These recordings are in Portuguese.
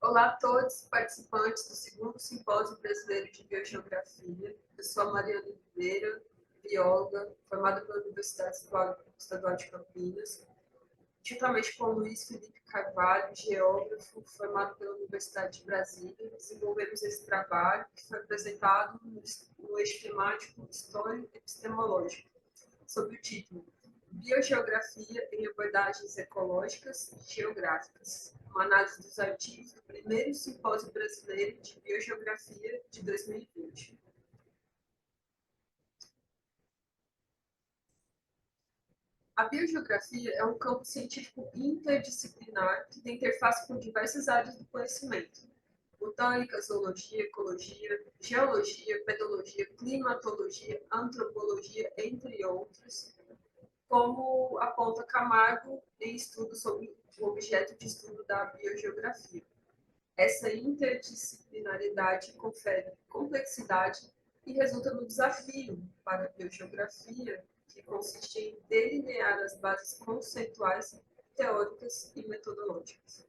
Olá a todos participantes do segundo Simpósio Brasileiro de Biogeografia. Eu sou a Mariana Oliveira, bióloga, formada pela Universidade Estadual de Campinas, juntamente com o Luiz Felipe Carvalho, geógrafo, formado pela Universidade de Brasília. Desenvolvemos esse trabalho que foi apresentado no eixo temático História Epistemológica, sob o título Biogeografia em abordagens ecológicas e geográficas, uma análise dos artigos do primeiro Simpósio Brasileiro de Biogeografia de 2020. A biogeografia é um campo científico interdisciplinar que tem interface com diversas áreas do conhecimento: botânica, zoologia, ecologia, geologia, pedologia, climatologia, antropologia, entre outros, como aponta Camargo em estudo sobre o objeto de estudo da biogeografia. Essa interdisciplinaridade confere complexidade e resulta no desafio para a biogeografia, que consiste em delinear as bases conceituais, teóricas e metodológicas.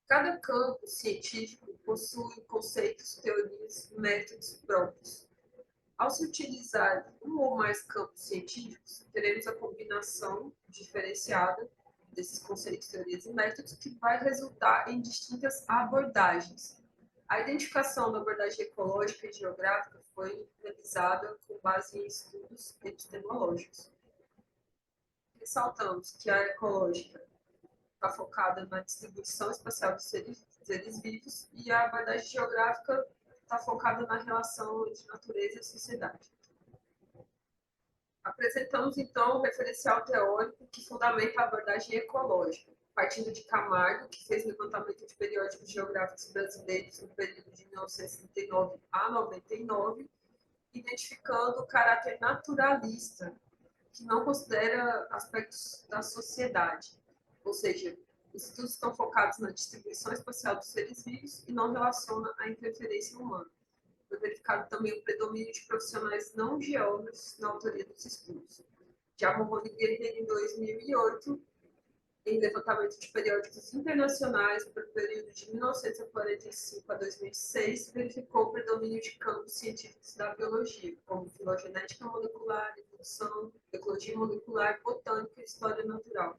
Cada campo científico possui conceitos, teorias e métodos próprios. Ao se utilizar um ou mais campos científicos, teremos a combinação diferenciada desses conceitos, teorias e métodos que vai resultar em distintas abordagens. A identificação da abordagem ecológica e geográfica foi realizada com base em estudos epistemológicos. Ressaltamos que a ecológica está focada na distribuição espacial dos seres vivos e a abordagem geográfica está focada na relação entre natureza e sociedade. Apresentamos, então, o referencial teórico que fundamenta a abordagem ecológica, partindo de Camargo, que fez levantamento de periódicos geográficos brasileiros no período de 1939 a 99, identificando o caráter naturalista, que não considera aspectos da sociedade, ou seja, os estudos estão focados na distribuição espacial dos seres vivos e não relaciona a interferência humana. Foi verificado também o predomínio de profissionais não geógrafos na autoria dos estudos. Já Morrone Guerreiro, em 2008, em levantamento de periódicos internacionais para o período de 1945 a 2006, verificou o predomínio de campos científicos da biologia, como filogenética molecular, evolução, ecologia molecular, botânica e história natural.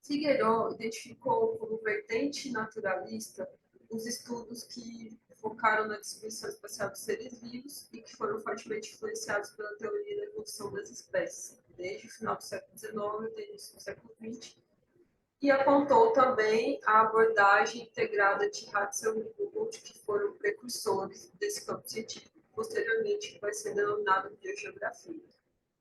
Figueiró identificou como vertente naturalista os estudos que focaram na distribuição espacial dos seres vivos e que foram fortemente influenciados pela teoria da evolução das espécies, desde o final do século XIX até o início do século XX, e apontou também a abordagem integrada de Hatzel e Humboldt, que foram precursores desse campo científico, posteriormente vai ser denominado biogeografia.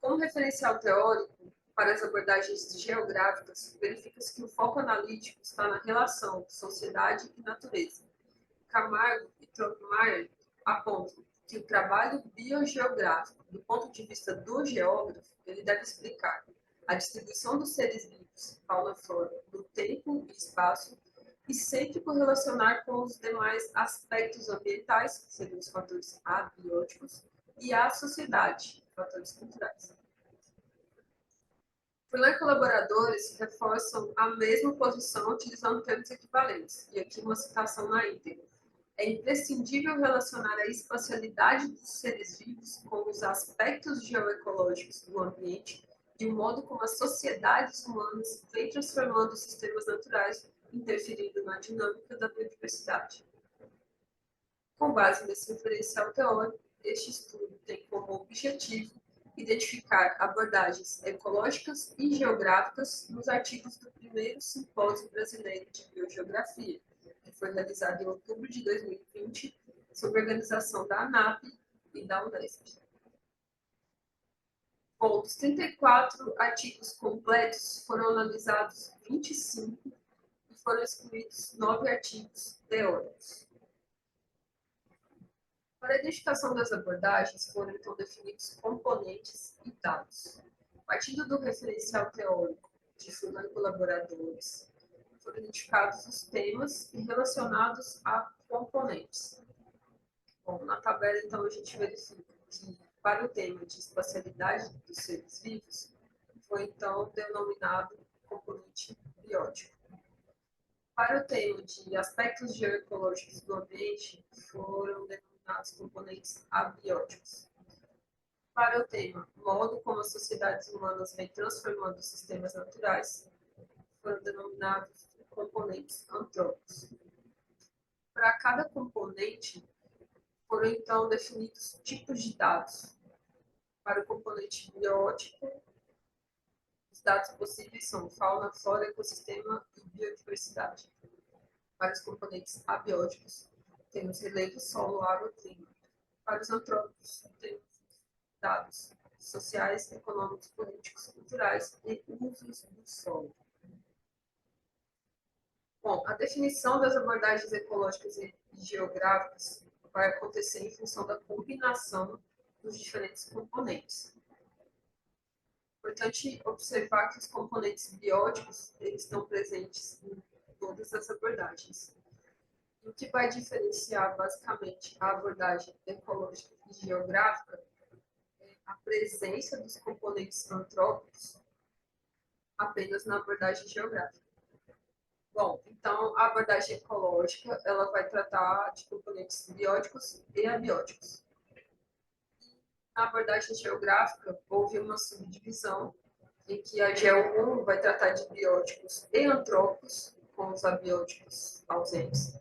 Como referencial teórico, para as abordagens geográficas, verifica-se que o foco analítico está na relação sociedade e natureza. Camargo e Trockmeier apontam que o trabalho biogeográfico, do ponto de vista do geógrafo, ele deve explicar a distribuição dos seres vivos, fauna, flora, no tempo e espaço, e sempre correlacionar com os demais aspectos ambientais, que seriam os fatores abióticos, e a sociedade, fatores culturais. Freeland colaboradores reforçam a mesma posição utilizando termos equivalentes, e aqui uma citação na íntegra. É imprescindível relacionar a espacialidade dos seres vivos com os aspectos geoecológicos do ambiente, de modo como as sociedades humanas vêm transformando os sistemas naturais, interferindo na dinâmica da biodiversidade. Com base nesse referencial teórico, este estudo tem como objetivo identificar abordagens ecológicas e geográficas nos artigos do primeiro Simpósio Brasileiro de Biogeografia, que foi realizado em outubro de 2020, sob organização da ANAP e da Unesp. Bom, dos 34 artigos completos, foram analisados 25 e foram excluídos 9 artigos teóricos. Para a identificação das abordagens, foram então definidos componentes e dados. Partindo do referencial teórico de Freeland e colaboradores, foram identificados os temas e relacionados a componentes. Bom, na tabela, então, a gente verifica que, para o tema de espacialidade dos seres vivos, foi, então, denominado componente biótico. Para o tema de aspectos geoecológicos do ambiente, foram denominados componentes abióticos. Para o tema modo como as sociedades humanas vêm transformando os sistemas naturais, foram denominados componentes antrópicos. Para cada componente, foram então definidos tipos de dados. Para o componente biótico, os dados possíveis são fauna, flora, ecossistema e biodiversidade. Para os componentes abióticos, temos relevo, solo, água e clima. Para os antrópicos, temos dados sociais, econômicos, políticos, culturais e usos do solo. Bom, a definição das abordagens ecológicas e geográficas vai acontecer em função da combinação dos diferentes componentes. É importante observar que os componentes bióticos eles estão presentes em todas as abordagens. O que vai diferenciar basicamente a abordagem ecológica e geográfica é a presença dos componentes antrópicos apenas na abordagem geográfica. Bom, então a abordagem ecológica ela vai tratar de componentes bióticos e abióticos. Na abordagem geográfica, houve uma subdivisão em que a GEO1 vai tratar de bióticos e antrópicos, com os abióticos ausentes.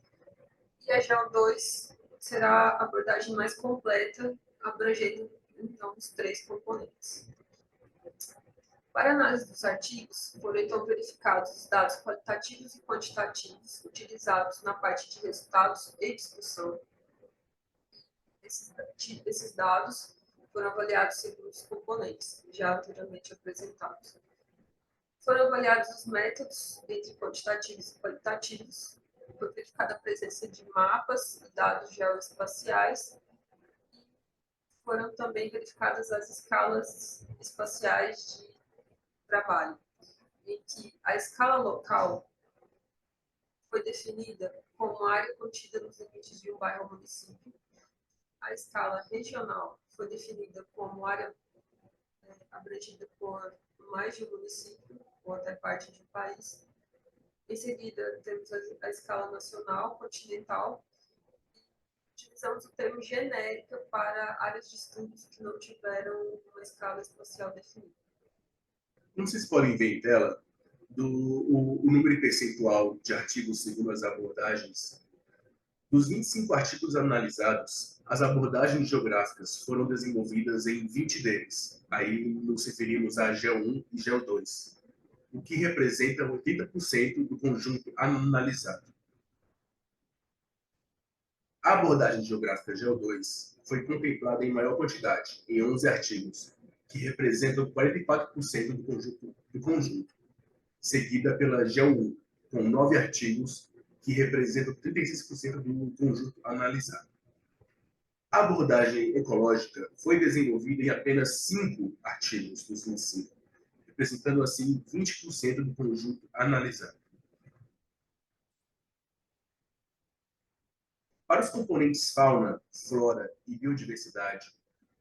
E a GEO2 será a abordagem mais completa, abrangendo, então, os três componentes. Para a análise dos artigos, foram então verificados os dados qualitativos e quantitativos utilizados na parte de resultados e discussão. Esses dados foram avaliados segundo os componentes já anteriormente apresentados. Foram avaliados os métodos entre quantitativos e qualitativos, foi verificada a presença de mapas e dados geoespaciais, e foram também verificadas as escalas espaciais de trabalho, em que a escala local foi definida como área contida nos limites de um bairro ou município, a escala regional foi definida como área abrangida por mais de um município ou até parte de um país. Em seguida, temos a escala nacional, continental. Utilizamos o termo genérica para áreas de estudos que não tiveram uma escala espacial definida. Como vocês podem ver em tela, o número percentual de artigos segundo as abordagens, dos 25 artigos analisados, as abordagens geográficas foram desenvolvidas em 20 deles. Aí nos referimos a GEO1 e GEO2, o que representa 80% do conjunto analisado. A abordagem geográfica GEO2 foi contemplada em maior quantidade, em 11 artigos, que representam 44% do conjunto, seguida pela GEO1, com 9 artigos, que representam 36% do conjunto analisado. A abordagem ecológica foi desenvolvida em apenas 5 artigos dos 25, representando assim 20% do conjunto analisado. Para os componentes fauna, flora e biodiversidade,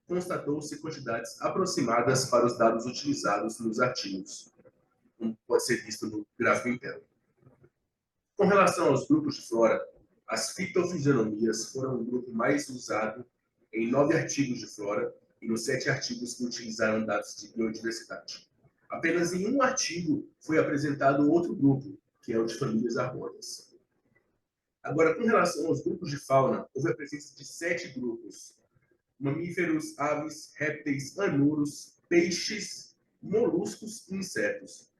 constatou-se quantidades aproximadas para os dados utilizados nos artigos, como pode ser visto no gráfico em tela. Com relação aos grupos de flora, as fitofisionomias foram o grupo mais usado em 9 artigos de flora e nos 7 artigos que utilizaram dados de biodiversidade. Apenas em um artigo foi apresentado outro grupo, que é o de famílias arbóreas. Agora, com relação aos grupos de fauna, houve a presença de 7 grupos: mamíferos, aves, répteis, anuros, peixes, moluscos e insetos.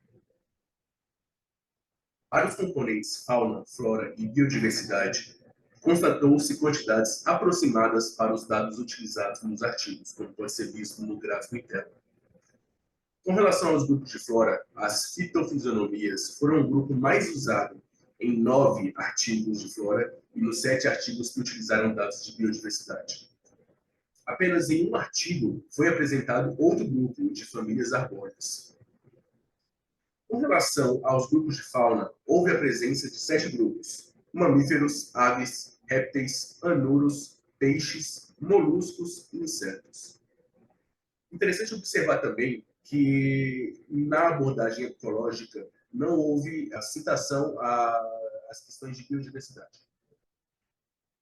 Para os componentes fauna, flora e biodiversidade, constatou-se quantidades aproximadas para os dados utilizados nos artigos, como pode ser visto no gráfico em tela. Com relação aos grupos de flora, as fitofisionomias foram o grupo mais usado em 9 artigos de flora e nos 7 artigos que utilizaram dados de biodiversidade. Apenas em um artigo foi apresentado outro grupo, de famílias arbóreas. Com relação aos grupos de fauna, houve a presença de 7 grupos: mamíferos, aves, répteis, anuros, peixes, moluscos e insetos. Interessante observar também que na abordagem ecológica não houve a citação a as questões de biodiversidade.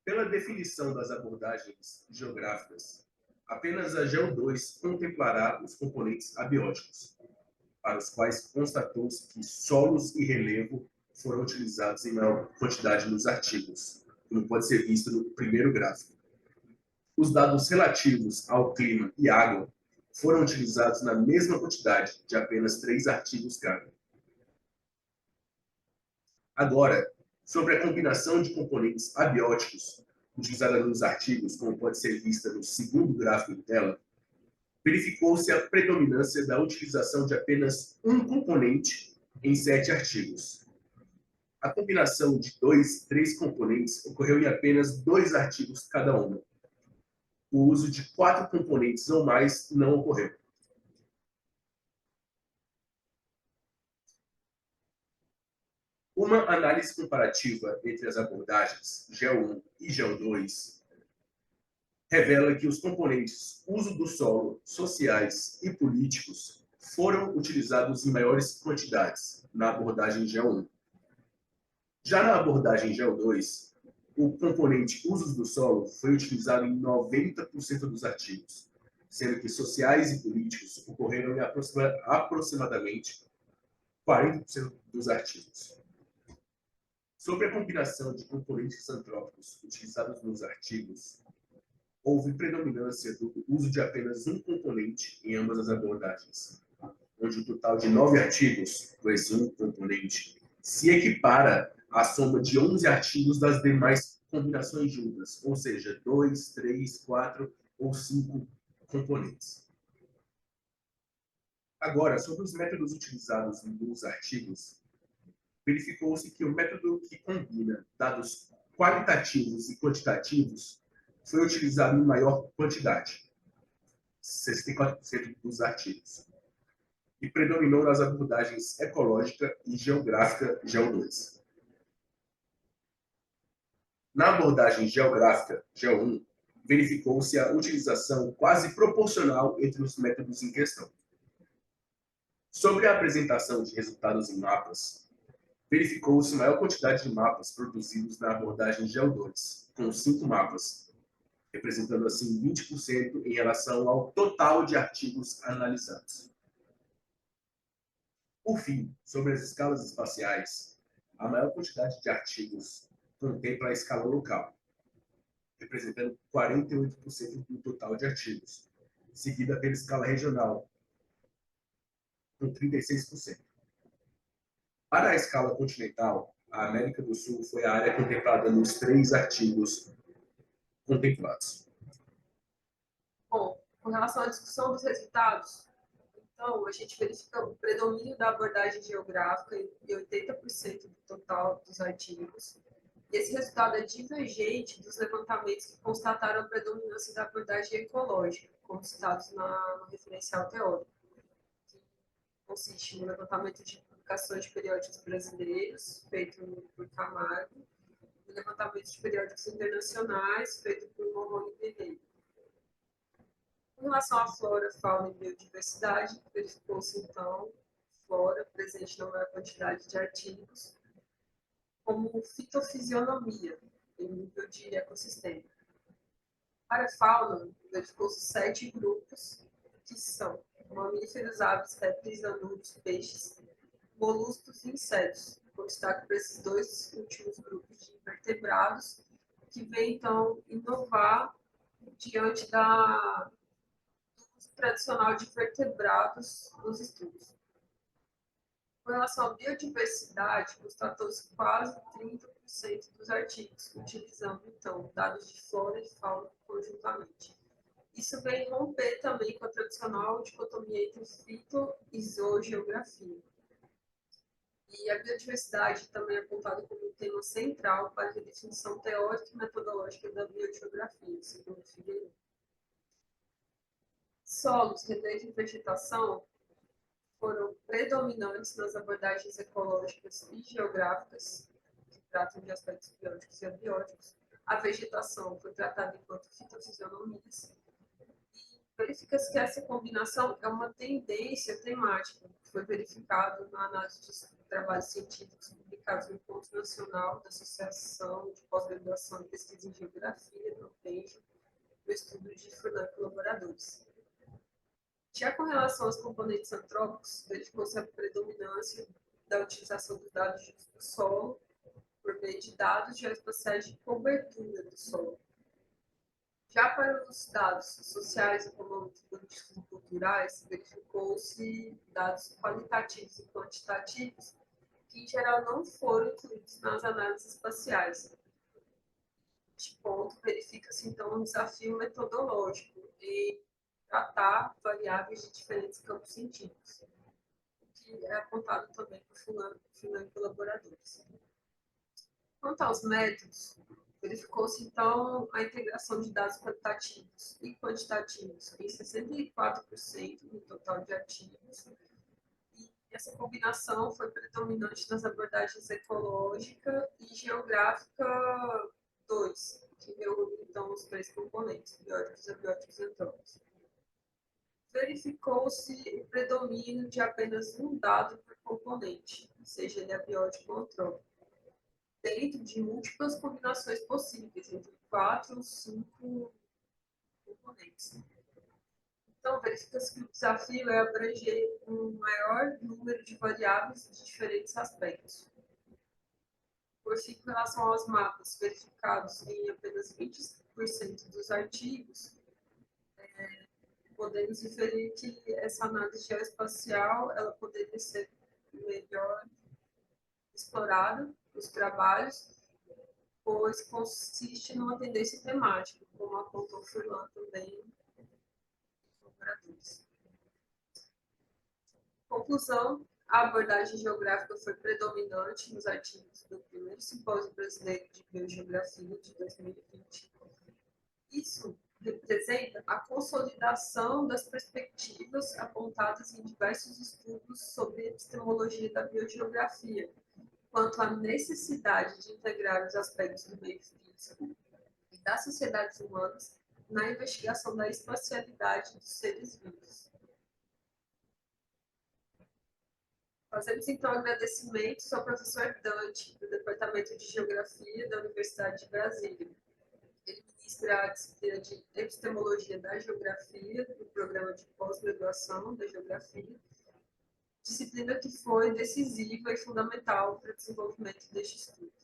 Pela definição das abordagens geográficas, apenas a GEO2 contemplará os componentes abióticos, para os quais constatou-se que solos e relevo foram utilizados em maior quantidade nos artigos, como pode ser visto no primeiro gráfico. Os dados relativos ao clima e água foram utilizados na mesma quantidade, de apenas 3 artigos cada. Agora, sobre a combinação de componentes abióticos utilizada nos artigos, como pode ser vista no segundo gráfico em tela, verificou-se a predominância da utilização de apenas um componente em 7 artigos. A combinação de 3 componentes ocorreu em apenas 2 artigos cada um. O uso de 4 componentes ou mais não ocorreu. Uma análise comparativa entre as abordagens GEO1 e GEO2 revela que os componentes uso do solo, sociais e políticos foram utilizados em maiores quantidades na abordagem GEO1. Já na abordagem GEO2, o componente usos do solo foi utilizado em 90% dos artigos, sendo que sociais e políticos ocorreram em aproximadamente 40% dos artigos. Sobre a combinação de componentes antrópicos utilizados nos artigos, houve predominância do uso de apenas um componente em ambas as abordagens, onde o total de 9 artigos, com esse um componente, se equipara à soma de 11 artigos das demais combinações juntas, ou seja, 2, 3, 4 ou 5 componentes. Agora, sobre os métodos utilizados nos artigos, verificou-se que o método que combina dados qualitativos e quantitativos foi utilizado em maior quantidade, 64% dos artigos, e predominou nas abordagens ecológica e geográfica GEO2. Na abordagem geográfica GEO1, verificou-se a utilização quase proporcional entre os métodos em questão. Sobre a apresentação de resultados em mapas, verificou-se maior quantidade de mapas produzidos na abordagem GEO2, com 5 mapas, representando assim 20% em relação ao total de artigos analisados. Por fim, sobre as escalas espaciais, a maior quantidade de artigos contempla a escala local, representando 48% do total de artigos, seguida pela escala regional, com 36%. Para a escala continental, a América do Sul foi a área contemplada nos 3 artigos contemplados. Bom, com relação à discussão dos resultados, então, a gente verifica o predomínio da abordagem geográfica em 80% do total dos artigos. E esse resultado é divergente dos levantamentos que constataram a predominância da abordagem ecológica, como citados no referencial teórico, que consiste no levantamento de publicações de periódicos brasileiros, feito por Camargo, e levantamento de periódicos internacionais, feito por Morrone e Guerreiro. Com relação à flora, fauna e biodiversidade, verificou-se, então, flora presente na maior quantidade de artigos, como fitofisionomia, em nível de ecossistema. Para a fauna, verificou-se 7 grupos, que são mamíferos, aves, répteis, anúbios, peixes, moluscos e insetos, com destaque para esses 2 últimos grupos de invertebrados, que vem, então, inovar diante da tradicional de vertebrados nos estudos. Com relação à biodiversidade, constatou-se quase 30% dos artigos, utilizando, então, dados de flora e fauna conjuntamente. Isso vem romper também com a tradicional dicotomia entre fito e zoogeografia. E a biodiversidade também é apontada como um tema central para a redefinição teórica e metodológica da biogeografia, segundo Figueiredo. Solos, relevo e vegetação foram predominantes nas abordagens ecológicas e geográficas, que tratam de aspectos bióticos e abióticos. A vegetação foi tratada enquanto fitofisionomias. E verifica-se que essa combinação é uma tendência temática, que foi verificado na análise de trabalhos científicos publicados publicados no Encontro Nacional da Associação de Pós-Graduação e Pesquisa em Geografia, no PENGE, no estudo de Furlan e colaboradores. Já com relação aos componentes antrópicos, verificou-se a predominância da utilização dos dados do solo por meio de dados geoespaciais de cobertura do solo. Já para os dados sociais, econômicos, políticos e culturais, verificou-se dados qualitativos e quantitativos que, em geral, não foram incluídos nas análises espaciais. Neste ponto, verifica-se, então, um desafio metodológico em tratar variáveis de diferentes campos científicos, que é apontado também por Furlan e colaboradores. Quanto aos métodos, verificou-se, então, a integração de dados qualitativos e quantitativos em 64% no total de artigos. E essa combinação foi predominante nas abordagens ecológica e geográfica 2, que reúne, então, os três componentes, bióticos, abióticos e antrópicos. Verificou-se o predomínio de apenas um dado por componente, seja ele abiótico ou antrópico, dentro de múltiplas combinações possíveis, entre 4 ou 5 componentes. Então, verifica-se que o desafio é abranger um maior número de variáveis de diferentes aspectos. Por fim, com relação aos mapas verificados em apenas 20% dos artigos, podemos inferir que essa análise geoespacial ela poderia ser melhor explorada nos trabalhos, pois consiste numa tendência temática, como apontou Furlan também. Conclusão: a abordagem geográfica foi predominante nos artigos do primeiro Simpósio Brasileiro de Biogeografia de 2020. Isso representa a consolidação das perspectivas apontadas em diversos estudos sobre epistemologia da biogeografia, quanto à necessidade de integrar os aspectos do meio físico e das sociedades humanas na investigação da espacialidade dos seres vivos. Fazemos, então, agradecimentos ao professor Dante, do Departamento de Geografia da Universidade de Brasília. Ele ministra a disciplina de Epistemologia da Geografia, do programa de pós-graduação da Geografia, disciplina que foi decisiva e fundamental para o desenvolvimento deste estudo.